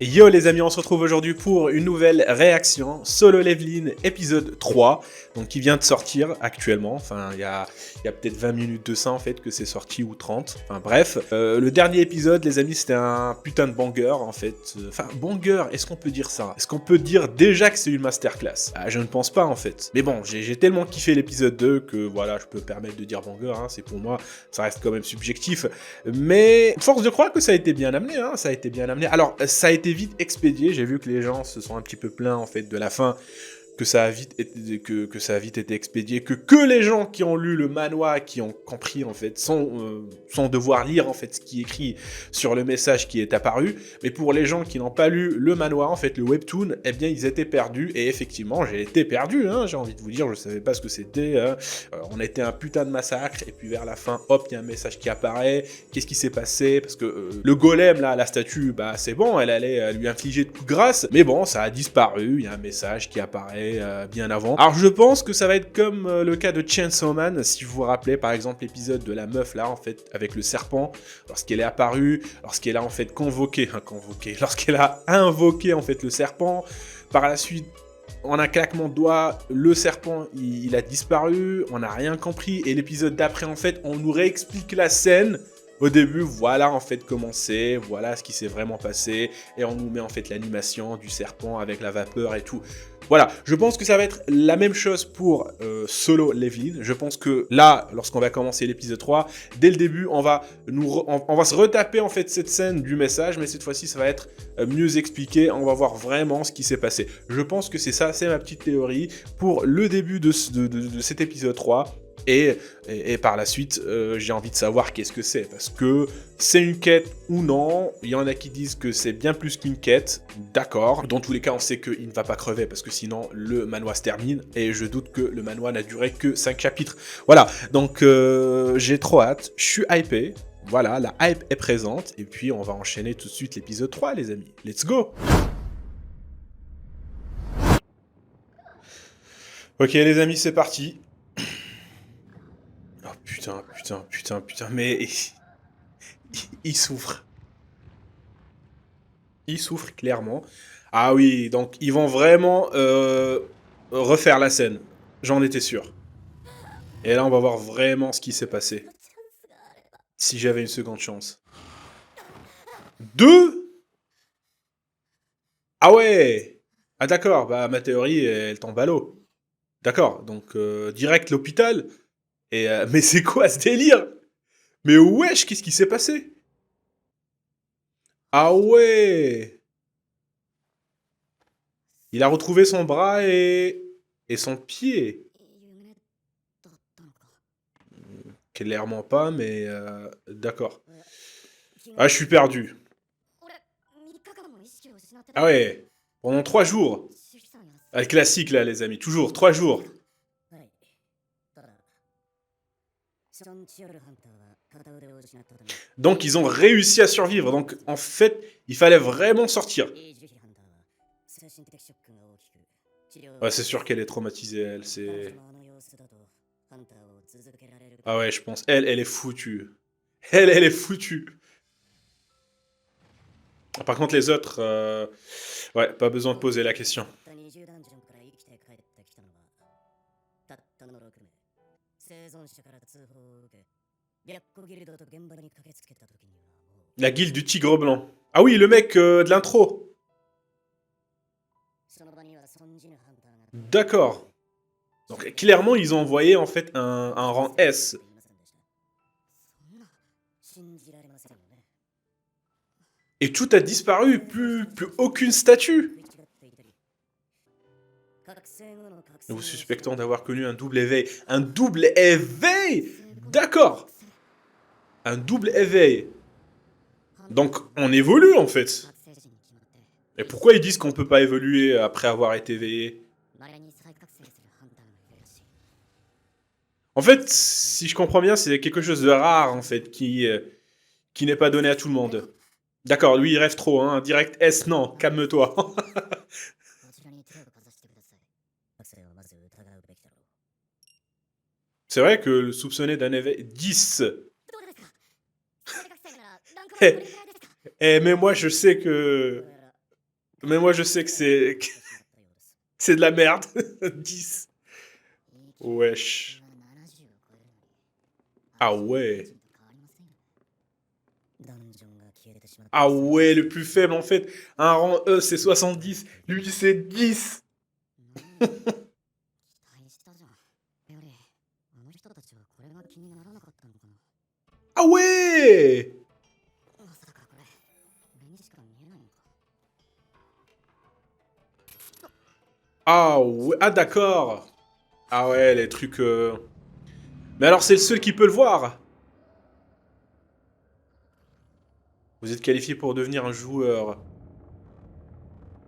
Yo les amis, on se retrouve aujourd'hui pour une nouvelle réaction, Solo Leveling épisode 3, donc qui vient de sortir actuellement, enfin il y a peut-être 20 minutes de ça en fait que c'est sorti ou 30, enfin bref. Le dernier épisode les amis c'était un putain de banger en fait, enfin banger, est-ce qu'on peut dire ça? Est-ce qu'on peut dire déjà que c'est une masterclass? Je ne pense pas en fait, mais bon j'ai tellement kiffé l'épisode 2 que voilà je peux permettre de dire banger, hein, c'est pour moi, ça reste quand même subjectif, mais force de croire que ça a été bien amené, hein, ça a été bien amené. Alors ça a été vite expédié, j'ai vu que les gens se sont un petit peu plaints en fait de la fin, que ça a vite été, que ça a vite été expédié, que les gens qui ont lu le manhwa, qui ont compris en fait, sans devoir lire en fait ce qui est écrit sur le message qui est apparu, mais pour les gens qui n'ont pas lu le manhwa, en fait le webtoon, eh bien ils étaient perdus, et effectivement j'ai été perdu, hein, j'ai envie de vous dire, je savais pas ce que c'était, on a été un putain de massacre, et puis vers la fin, hop, il y a un message qui apparaît, qu'est-ce qui s'est passé, parce que le golem là, la statue, bah c'est bon, elle allait lui infliger de coups de grâce, mais bon, ça a disparu, il y a un message qui apparaît bien avant. Alors je pense que ça va être comme le cas de Chainsaw Man, si vous vous rappelez par exemple l'épisode de la meuf là en fait avec le serpent, lorsqu'elle est apparue, lorsqu'elle a en fait lorsqu'elle a invoqué en fait le serpent, par la suite en un claquement de doigts, le serpent il a disparu, on n'a rien compris, et l'épisode d'après en fait on nous réexplique la scène. Au début, voilà en fait comment c'est, voilà ce qui s'est vraiment passé, et on nous met en fait l'animation du serpent avec la vapeur et tout. Voilà, je pense que ça va être la même chose pour Solo Leveling. Je pense que là, lorsqu'on va commencer l'épisode 3, dès le début, on va se retaper en fait cette scène du message, mais cette fois-ci, ça va être mieux expliqué. On va voir vraiment ce qui s'est passé. Je pense que c'est ça, c'est ma petite théorie pour le début de cet épisode 3. Et par la suite, j'ai envie de savoir qu'est-ce que c'est, parce que c'est une quête ou non. Il y en a qui disent que c'est bien plus qu'une quête, d'accord. Dans tous les cas, on sait qu'il ne va pas crever, parce que sinon, le manhwa se termine, et je doute que le manhwa n'a duré que 5 chapitres. Voilà, donc j'ai trop hâte, je suis hypé, voilà, la hype est présente, et puis on va enchaîner tout de suite l'épisode 3, les amis. Let's go! Ok les amis, c'est parti. Oh putain, mais il souffre. Il souffre clairement. Ah oui, donc ils vont vraiment refaire la scène. J'en étais sûr. Et là, on va voir vraiment ce qui s'est passé. Si j'avais une seconde chance. Deux? Ah ouais! Ah d'accord, bah ma théorie, elle tombe à l'eau. D'accord, donc direct l'hôpital. Et mais c'est quoi ce délire? Mais wesh, qu'est-ce qui s'est passé? Ah ouais! Il a retrouvé son bras et son pied. Clairement pas, mais d'accord. Ah, je suis perdu. Ah ouais, pendant 3 jours. Ah, le classique là, les amis, toujours 3 jours. Donc ils ont réussi à survivre. Donc en fait, il fallait vraiment sortir. Ouais, c'est sûr qu'elle est traumatisée, elle. C'est. Ah ouais, je pense. Elle est foutue. Elle est foutue. Par contre, les autres, ouais, pas besoin de poser la question. La guilde du tigre blanc. Ah oui, le mec de l'intro. D'accord. Donc clairement, ils ont envoyé en fait un rang S. Et tout a disparu, plus aucune statue. Nous vous suspectons d'avoir connu un double éveil. Un double éveil? D'accord. Un double éveil. Donc on évolue en fait. Et pourquoi ils disent qu'on peut pas évoluer après avoir été éveillé? En fait, si je comprends bien, c'est quelque chose de rare en fait qui n'est pas donné à tout le monde. D'accord, lui il rêve trop, hein. Direct S, non, calme-toi. C'est vrai que le soupçonné d'un éveil. 10. Eh, mais moi je sais que. Mais moi, je sais que c'est c'est de la merde. 10. Wesh. Ah ouais. Ah ouais, le plus faible, en fait. Un rang E, c'est 70. Lui, c'est 10. Ah ouais. Ah ouais. Ah d'accord. Ah ouais, les trucs... Mais alors, c'est le seul qui peut le voir. Vous êtes qualifié pour devenir un joueur.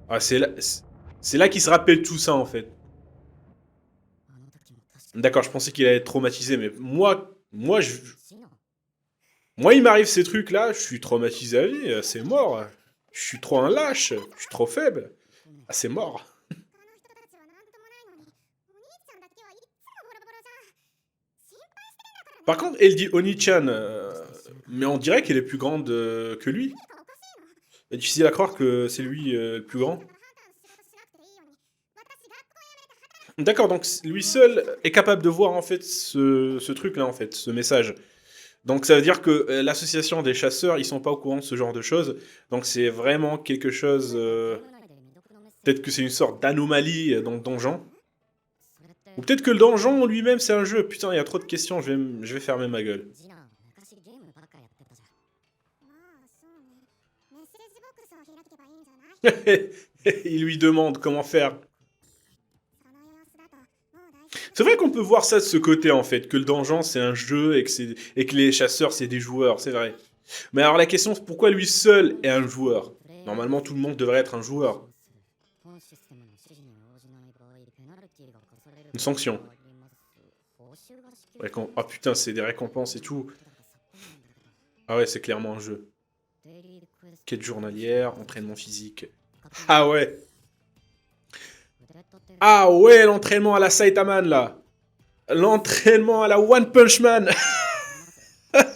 Ah, c'est là qu'il se rappelle tout ça, en fait. D'accord, je pensais qu'il allait être traumatisé, mais moi, il m'arrive ces trucs-là, je suis traumatisé à vie, c'est mort. Je suis trop un lâche, je suis trop faible. Ah, c'est mort. Par contre, elle dit Oni-chan, mais on dirait qu'elle est plus grande que lui. C'est difficile à croire que c'est lui le plus grand. D'accord, donc lui seul est capable de voir en fait ce truc-là, en fait, ce message. Donc ça veut dire que l'association des chasseurs, ils sont pas au courant de ce genre de choses. Donc c'est vraiment quelque chose... peut-être que c'est une sorte d'anomalie dans le donjon. Ou peut-être que le donjon lui-même c'est un jeu. Putain, il y a trop de questions, je vais fermer ma gueule. Il lui demande comment faire. C'est vrai qu'on peut voir ça de ce côté en fait, que le donjon c'est un jeu et que les chasseurs c'est des joueurs, c'est vrai. Mais alors la question c'est pourquoi lui seul est un joueur? Normalement tout le monde devrait être un joueur. Une sanction. Oh putain, c'est des récompenses et tout. Ah ouais, c'est clairement un jeu. Quête journalière, entraînement physique. Ah ouais. Ah ouais, l'entraînement à la Saitaman là. L'entraînement à la One Punch Man.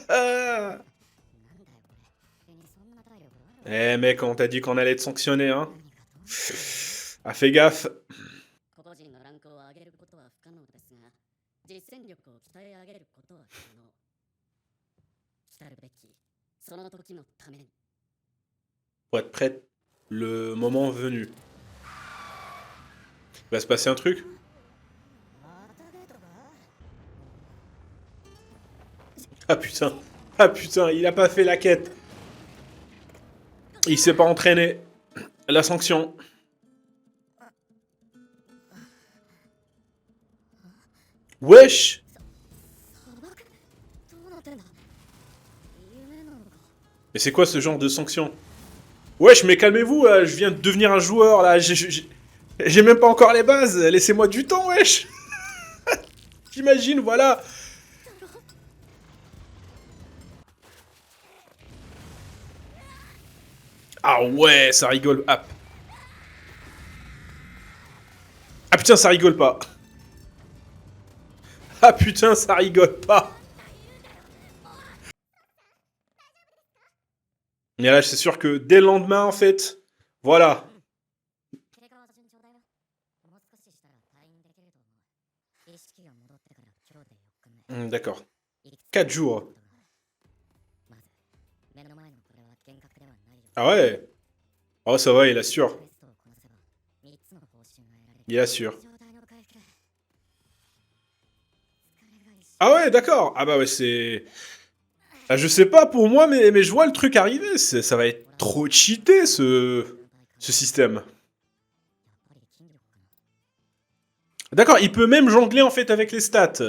Ah. Eh mec, on t'a dit qu'on allait te sanctionner, hein. Ah, fais gaffe. Pour être prête, le moment venu. Il va se passer un truc? Ah putain. Ah putain, il a pas fait la quête. Il s'est pas entraîné. La sanction. Wesh. Mais c'est quoi ce genre de sanction? Wesh, mais calmez-vous, je viens de devenir un joueur, là. J'ai même pas encore les bases. Laissez-moi du temps, wesh. J'imagine, voilà. Ah ouais, ça rigole. Ah putain, ça rigole pas. Ah putain, ça rigole pas. Mais là, c'est sûr que dès le lendemain, en fait, voilà. D'accord. 4 jours. Ah ouais. Oh, ça va, il assure. Il assure. Ah ouais, d'accord. Ah bah ouais, c'est... Ah, je sais pas pour moi, mais je vois le truc arriver. Ça va être trop cheaté, ce système. D'accord, il peut même jongler en fait avec les stats.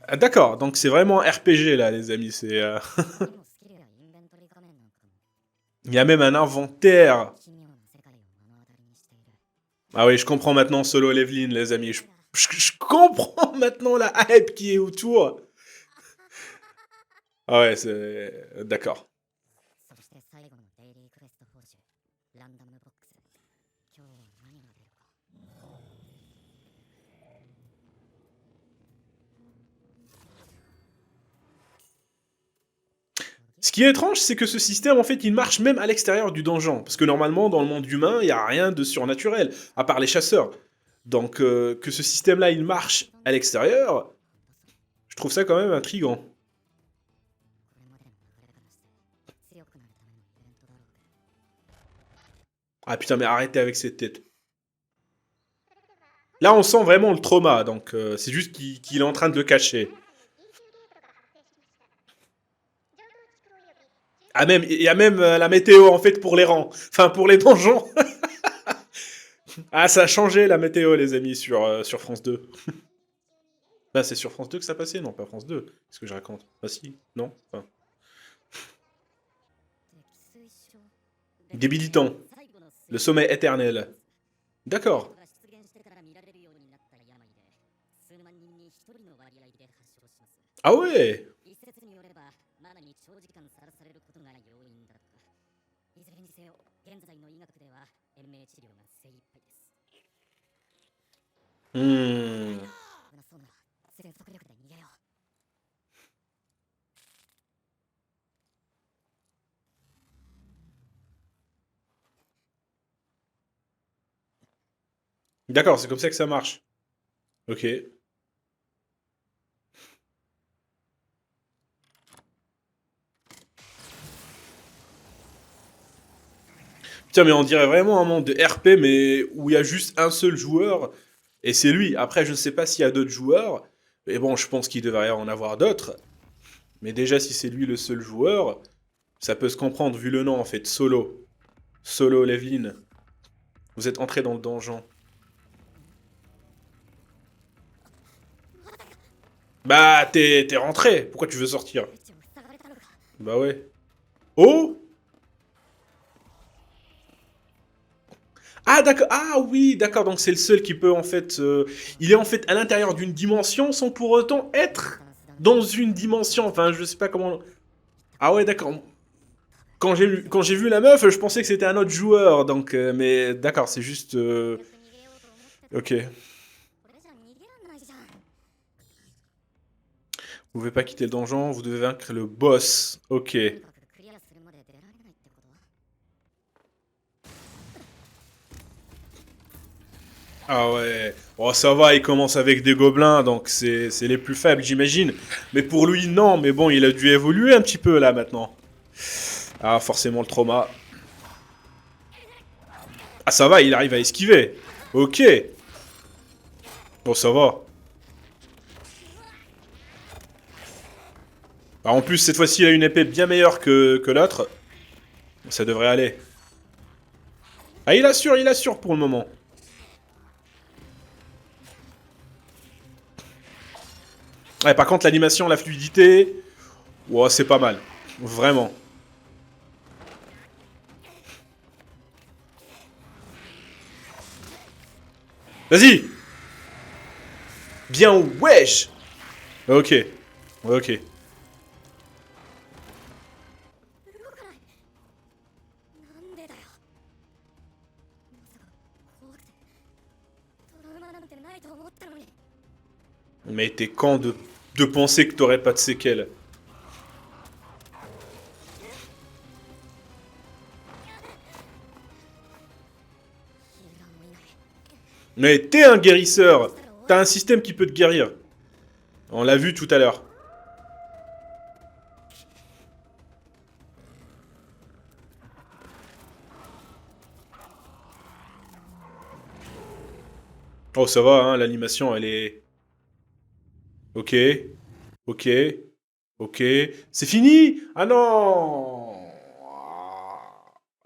Ah, d'accord, donc c'est vraiment RPG là, les amis. Il y a même un inventaire. Ah oui, je comprends maintenant Solo Leveling, les amis. Je comprends maintenant la hype qui est autour. Ah ouais, c'est... D'accord. Ce qui est étrange, c'est que ce système, en fait, il marche même à l'extérieur du donjon. Parce que normalement, dans le monde humain, il n'y a rien de surnaturel, à part les chasseurs. Donc, que ce système-là, il marche à l'extérieur, je trouve ça quand même intriguant. Ah putain, mais arrêtez avec cette tête. Là, on sent vraiment le trauma, donc c'est juste qu'il est en train de le cacher. Ah même, il y a même la météo, en fait, pour les rangs. Enfin, pour les donjons. Ah, ça a changé, la météo, les amis, sur France 2. Bah, c'est sur France 2 que ça passait? Non, pas France 2. Qu'est-ce que je raconte? Ah si, non, enfin... Débilitant. Le sommet éternel. D'accord. Ah ouais. Hmm. D'accord, c'est comme ça que ça marche. Ok. Putain, mais on dirait vraiment un monde de RP, mais où il y a juste un seul joueur, et c'est lui. Après, je ne sais pas s'il y a d'autres joueurs, mais bon, je pense qu'il devrait y en avoir d'autres. Mais déjà, si c'est lui le seul joueur, ça peut se comprendre vu le nom, en fait, Solo. Solo Levin. Vous êtes entré dans le donjon. Bah, t'es rentré. Pourquoi tu veux sortir? Bah ouais. Oh! Ah d'accord, ah oui, d'accord, donc c'est le seul qui peut en fait... il est en fait à l'intérieur d'une dimension sans pour autant être dans une dimension. Enfin, je sais pas comment... Ah ouais, d'accord. Quand j'ai vu la meuf, je pensais que c'était un autre joueur, donc... mais d'accord, c'est juste... Ok. Vous pouvez pas quitter le donjon, vous devez vaincre le boss. Ok. Ah ouais. Oh, ça va, il commence avec des gobelins, donc c'est les plus faibles, j'imagine. Mais pour lui, non. Mais bon, il a dû évoluer un petit peu là maintenant. Ah, forcément le trauma. Ah, ça va, il arrive à esquiver. Ok. Bon, ça va. Ah, en plus, cette fois-ci, il a une épée bien meilleure que l'autre. Ça devrait aller. Ah, il assure pour le moment. Ouais, par contre, l'animation, la fluidité... Ouais, c'est pas mal. Vraiment. Vas-y. Bien, wesh. Ok. Ok. Mais t'es quand de penser que t'aurais pas de séquelles? Mais t'es un guérisseur. T'as un système qui peut te guérir. On l'a vu tout à l'heure. Oh, ça va, hein, l'animation, elle est... Ok. Ok. Ok. C'est fini? Ah non!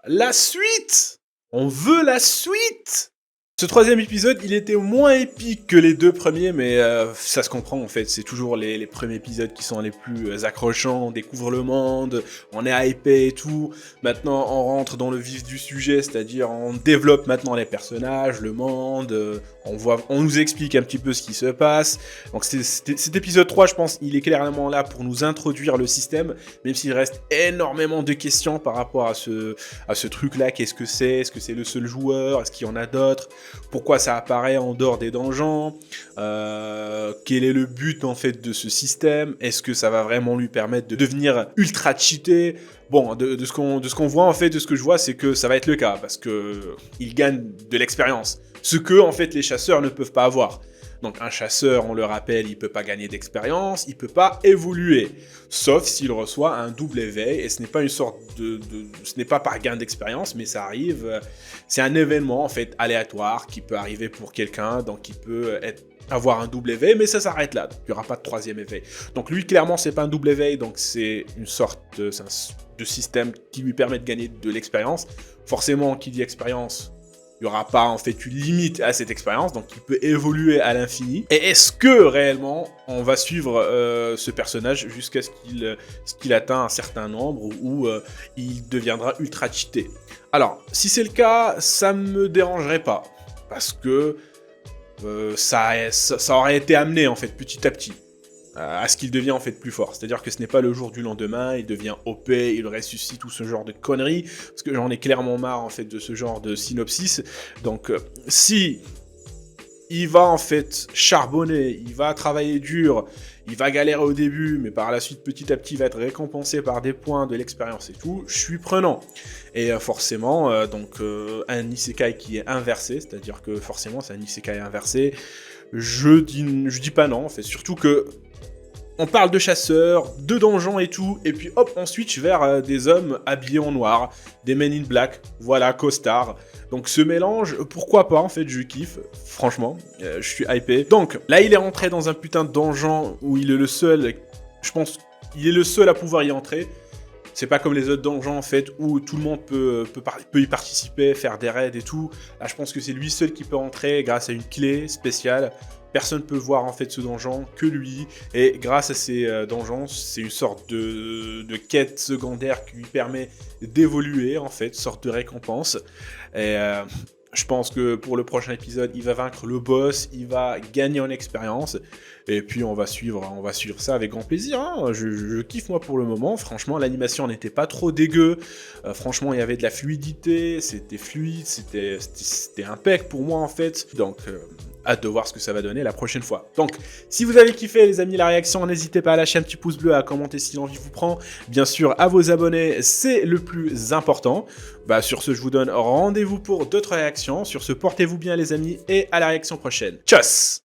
La suite! On veut la suite! Ce troisième épisode, il était moins épique que les deux premiers, mais ça se comprend en fait. C'est toujours les premiers épisodes qui sont les plus accrochants. On découvre le monde, on est hypé et tout. Maintenant, on rentre dans le vif du sujet, c'est-à-dire on développe maintenant les personnages, le monde. On nous explique un petit peu ce qui se passe. Donc cet épisode 3, je pense, il est clairement là pour nous introduire le système, même s'il reste énormément de questions par rapport à ce truc-là. Qu'est-ce que c'est? Est-ce que c'est le seul joueur? Est-ce qu'il y en a d'autres? pourquoi ça apparaît en dehors des donjons, quel est le but en fait de ce système, est-ce que ça va vraiment lui permettre de devenir ultra cheaté. Bon, de ce qu'on voit en fait, de ce que je vois, c'est que ça va être le cas, parce que il gagne de l'expérience, ce que en fait les chasseurs ne peuvent pas avoir. Donc un chasseur, on le rappelle, il peut pas gagner d'expérience, il peut pas évoluer, sauf s'il reçoit un double éveil, et ce n'est pas une sorte ce n'est pas par gain d'expérience, mais ça arrive, c'est un événement en fait aléatoire qui peut arriver pour quelqu'un, donc il peut avoir un double éveil, mais ça s'arrête là, donc il n'y aura pas de troisième éveil. Donc lui, clairement, c'est pas un double éveil, donc c'est une sorte de système qui lui permet de gagner de l'expérience. Forcément, qui dit expérience, il n'y aura pas en fait une limite à cette expérience, donc il peut évoluer à l'infini. Et est-ce que réellement on va suivre ce personnage jusqu'à ce qu'il atteint un certain nombre où il deviendra ultra cheaté? Alors, si c'est le cas, ça me dérangerait pas, parce que ça aurait été amené en fait petit à petit à ce qu'il devient en fait plus fort. C'est-à-dire que ce n'est pas le jour du lendemain, il devient OP, il ressuscite, tout ce genre de conneries, parce que j'en ai clairement marre en fait de ce genre de synopsis. Donc si il va en fait charbonner, il va travailler dur, il va galérer au début, mais par la suite, petit à petit, il va être récompensé par des points, de l'expérience et tout, je suis prenant. Et forcément, un isekai qui est inversé, c'est-à-dire que forcément, c'est un isekai inversé, je dis pas non, en fait, surtout que on parle de chasseurs, de donjons et tout, et puis hop, on switch vers des hommes habillés en noir, des men in black, voilà, costard. Donc ce mélange, pourquoi pas, en fait, je kiffe, franchement, je suis hypé. Donc là, il est rentré dans un putain de donjon où il est le seul, je pense, il est le seul à pouvoir y entrer. C'est pas comme les autres donjons, en fait, où tout le monde peut y participer, faire des raids et tout. Là, je pense que c'est lui seul qui peut entrer grâce à une clé spéciale. Personne ne peut voir en fait ce donjon que lui, et grâce à ces donjons, c'est une sorte de quête secondaire qui lui permet d'évoluer en fait, sorte de récompense. Et je pense que pour le prochain épisode, il va vaincre le boss, il va gagner en expérience, et puis on va suivre ça avec grand plaisir. Hein. Je kiffe moi pour le moment. Franchement, l'animation n'était pas trop dégueu. Franchement, il y avait de la fluidité, c'était fluide, c'était impec pour moi en fait. Donc hâte de voir ce que ça va donner la prochaine fois. Donc, si vous avez kiffé les amis la réaction, n'hésitez pas à lâcher un petit pouce bleu, à commenter si l'envie vous prend. Bien sûr, à vos abonnés, c'est le plus important. Sur ce, je vous donne rendez-vous pour d'autres réactions. Sur ce, portez-vous bien les amis, et à la réaction prochaine. Tchuss!